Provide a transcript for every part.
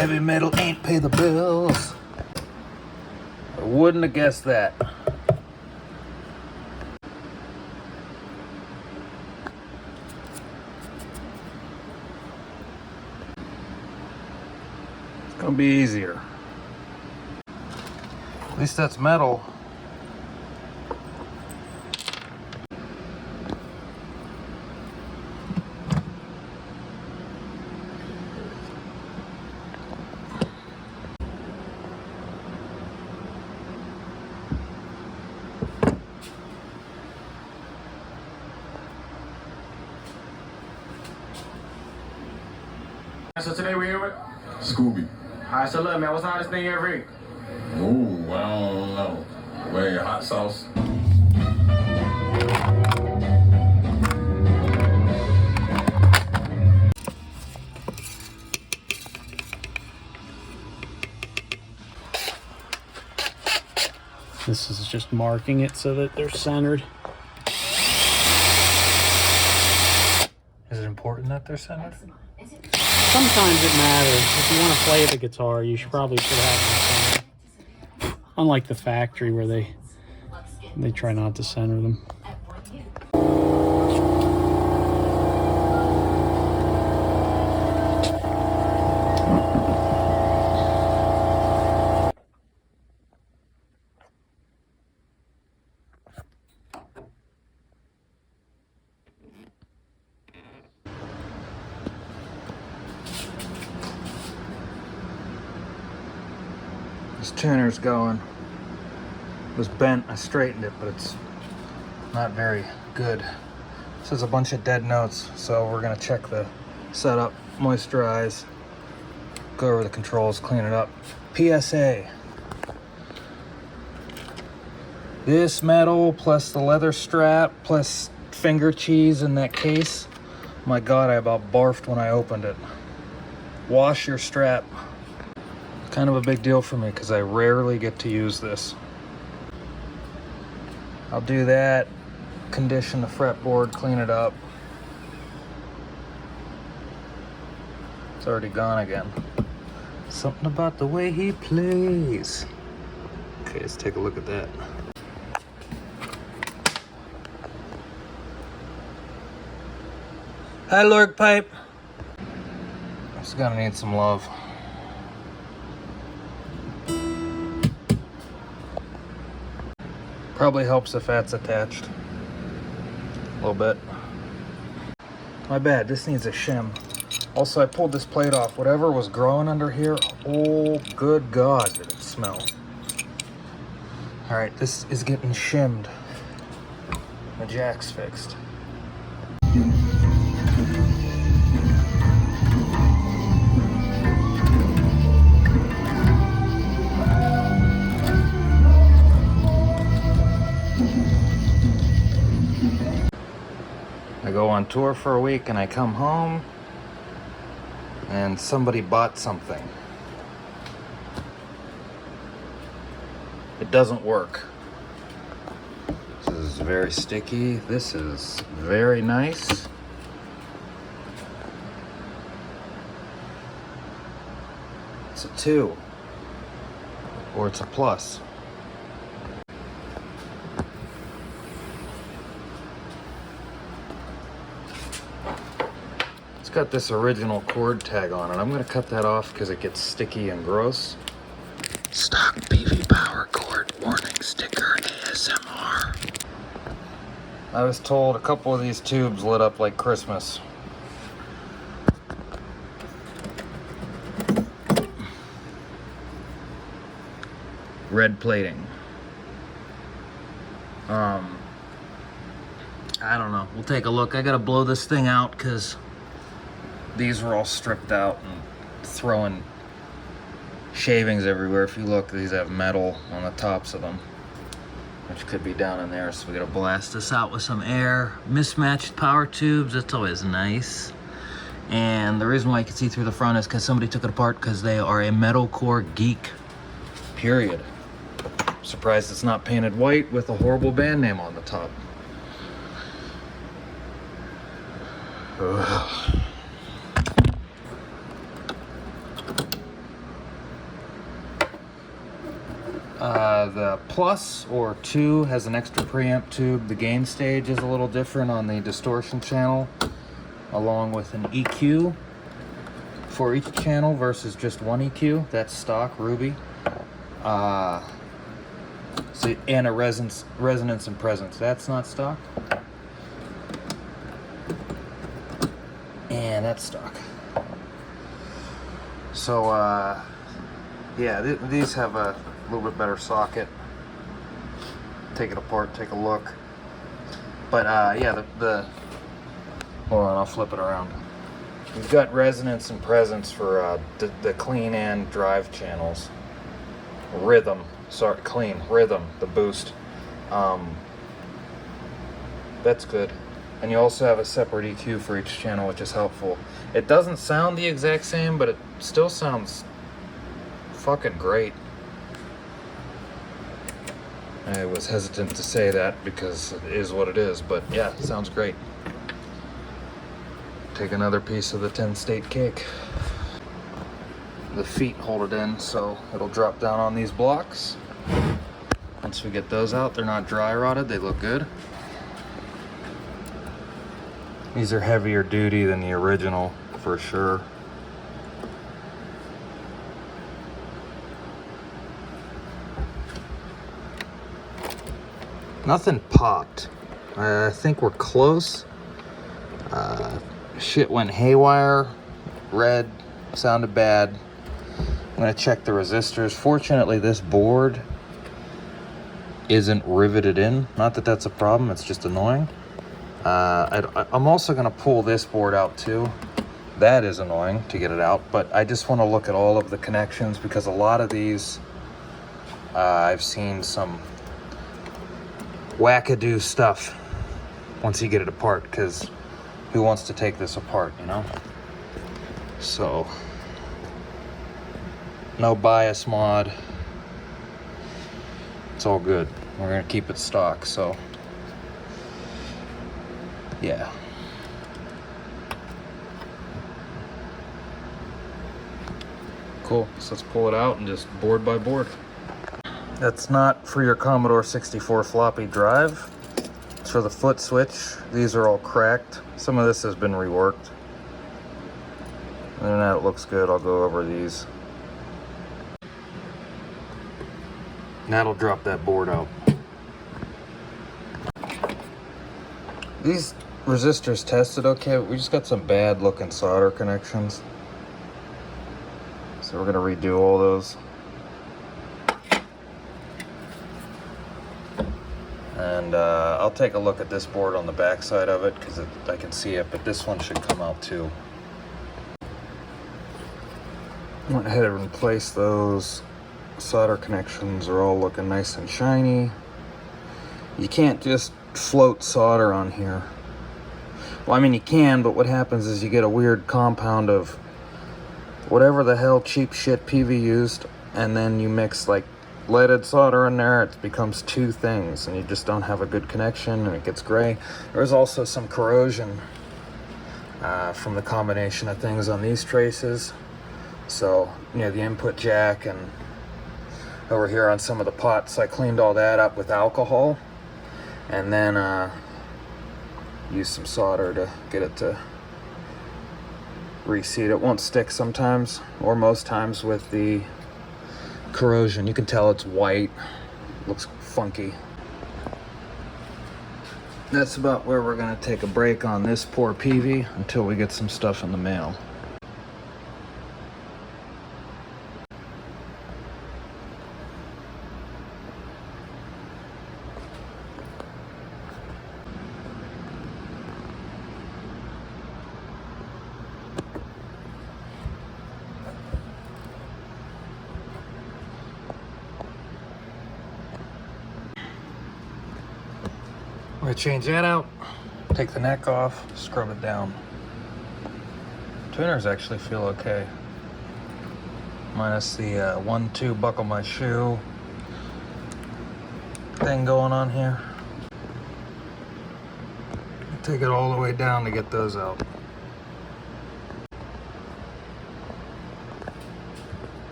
Heavy metal ain't pay the bills. I wouldn't have guessed that. It's gonna be easier. At least that's metal. So today we here with Scooby. Alright, so look, man, what's the hottest thing you ever eat? Ooh, I don't know. Wait, hot sauce? This is just marking it so that they're centered. Is it important that they're centered? Sometimes it matters. If you want to play the guitar, you should probably have them centered. Unlike the factory where they try not to center them. This tuner's going. It was bent, I straightened it, but it's not very good. This has a bunch of dead notes, so we're gonna check the setup, moisturize, go over the controls, clean it up. PSA. This metal plus the leather strap plus finger cheese in that case. My God, I about barfed when I opened it. Wash your strap. Kind of a big deal for me because I rarely get to use this. I'll do that, condition the fretboard, clean it up. It's already gone again. Something about the way he plays. Okay, let's take a look at that. Hi, Lord Pipe. It's gonna need some love. Probably helps if that's attached. A little bit. My bad, this needs a shim. Also, I pulled this plate off. Whatever was growing under here, oh, good God, did it smell. All right, this is getting shimmed. The jack's fixed. I go on tour for a week and I come home and somebody bought something. It doesn't work. This is very sticky. This is very nice. It's a 2 or it's a plus. It's got this original cord tag on it. I'm gonna cut that off because it gets sticky and gross. Stock Peavey power cord warning sticker ASMR. I was told a couple of these tubes lit up like Christmas. Red plating. I don't know. We'll take a look. I gotta blow this thing out because these were all stripped out and throwing shavings everywhere. If you look, these have metal on the tops of them, which could be down in there. So we gotta blast this out with some air. Mismatched power tubes, that's always nice. And the reason why you can see through the front is because somebody took it apart because they are a metalcore geek, period. Surprised it's not painted white with a horrible band name on the top. Ugh. The Plus or 2 has an extra preamp tube. The gain stage is a little different on the distortion channel, along with an EQ for each channel versus just one EQ. That's stock Ruby. And a resonance and presence. That's not stock. And that's stock. So, yeah, these have a little bit better socket. Take it apart, take a look. But, yeah, hold on, I'll flip it around. We've got resonance and presence for the clean and drive channels. Rhythm, the boost. That's good. And you also have a separate EQ for each channel, which is helpful. It doesn't sound the exact same, but it still sounds fucking great. I was hesitant to say that because it is what it is, but yeah, it sounds great. Take another piece of the 10-state cake. The feet hold it in, so it'll drop down on these blocks. Once we get those out, they're not dry rotted, they look good. These are heavier duty than the original, for sure. Nothing popped. I think we're close. Shit went haywire. Red, sounded bad. I'm gonna check the resistors. Fortunately, this board isn't riveted in. Not that that's a problem, it's just annoying. I'm also gonna pull this board out too. That is annoying to get it out, but I just wanna look at all of the connections because a lot of these, I've seen some wackadoo stuff once you get it apart, because who wants to take this apart, you know? So, no bias mod. It's all good. We're gonna keep it stock, so yeah. Cool, so let's pull it out and just board by board. That's not for your Commodore 64 floppy drive. It's for the foot switch. These are all cracked. Some of this has been reworked. Other than that, it looks good. I'll go over these. That'll drop that board out. These resistors tested okay. We just got some bad looking solder connections. So we're gonna redo all those. And I'll take a look at this board on the back side of it because I can see it, but this one should come out too. Went ahead and replaced those. Solder connections are all looking nice and shiny. You can't just float solder on here. Well, I mean you can, but what happens is you get a weird compound of whatever the hell cheap shit Peavey used, and then you mix like leaded solder in there. It becomes two things, and you just don't have a good connection, and it gets gray. There's also some corrosion from the combination of things on these traces. So, you know, the input jack and over here on some of the pots, I cleaned all that up with alcohol, and then used some solder to get it to reseat. It won't stick sometimes, or most times, with the corrosion. You can tell it's white, looks funky. That's about where we're gonna take a break on this poor Peavey until we get some stuff in the mail. I'm gonna change that out, take the neck off, scrub it down. Tuners actually feel okay. Minus the 1-2 buckle my shoe thing going on here. Take it all the way down to get those out.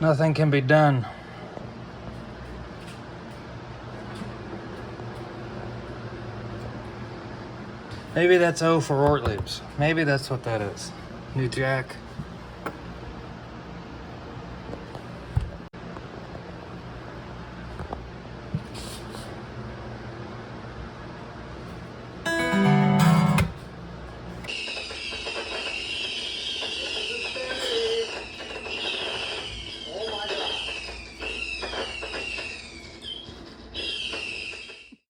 Nothing can be done Maybe that's O for Ortliebs. Maybe that's what that is. New jack.